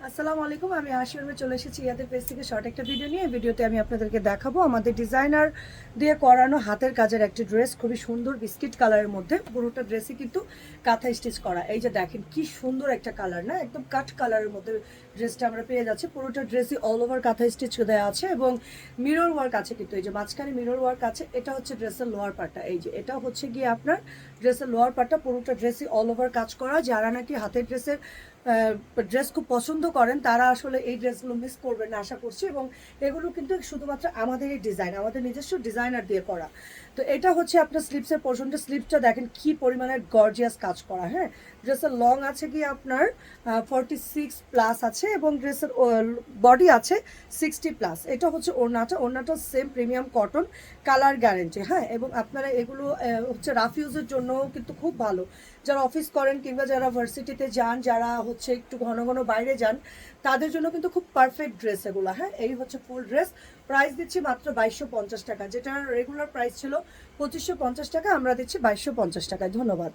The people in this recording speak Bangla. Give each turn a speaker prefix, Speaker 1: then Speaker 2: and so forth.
Speaker 1: আসসালামু আলাইকুম, আমি আশিউর চলে এসেছি ইয়াদের পেজ থেকে শর্ট একটা ভিডিও নিয়ে। ভিডিওতে আমি আপনাদেরকে দেখাবো আমাদের ডিজাইনার দিয়ে করানো হাতের কাজের একটি ড্রেস, খুবই সুন্দর বিস্কিট কালারের মধ্যে। পুরোটা ড্রেসই কিন্তু কাঁথা স্টিচ করা। এই যে দেখেন কি সুন্দর একটা কালার, না একদম কাট কালারের মধ্যে ড্রেসটা আমরা পেয়ে যাচ্ছি। পুরোটা ড্রেসই অল ওভার কাঁথা স্টিচ দেওয়া আছে এবং মিরর ওয়ার্ক আছে, কিন্তু এই যে মাঝখানে মিরর ওয়ার্ক আছে। এটা হচ্ছে ড্রেসের লোয়ার পার্টটা, এই যে এটা হচ্ছে গিয়ে আপনার ড্রেসের লোয়ার পার্টটা। পুরোটা ড্রেসই অল ওভার কাজ করা। যারা নাকি হাতের ড্রেস খুব পছন্দ করেন তারা আসলে এই ড্রেসগুলো মিস করবেন না আশা করছি। এবং এগুলো কিন্তু শুধুমাত্র আমাদেরই ডিজাইন, আমাদের নিজস্ব ডিজাইনার দিয়ে করা। তো এটা হচ্ছে আপনার স্লিপসের পোর্শনটা। স্লিপসটা দেখেন কি পরিমাণের গর্জিয়াস কাজ করা। হ্যাঁ, ড্রেসের লং আছে কি আপনার 46+ আছে এবং ড্রেসের বডি আছে 60+। এটা হচ্ছে ওড়নাটা same premium cotton, colour guarantee. হ্যাঁ, এবং আপনারা এগুলো হচ্ছে রাফ ইউজের জন্য কিন্তু খুব ভালো। যারা অফিস করেন কিংবা যারা ভার্সিটিতে যান, যারা হচ্ছে একটু ঘন ঘন বাইরে যান, তাদের জন্য কিন্তু খুব পারফেক্ট ড্রেস এগুলো। হ্যাঁ, এই হচ্ছে ফুল ড্রেস। প্রাইস দিচ্ছি মাত্র 2250 টাকা, যেটা রেগুলার প্রাইস ছিল 2550 টাকা, আমরা দিচ্ছি 2250 টাকায়। ধন্যবাদ।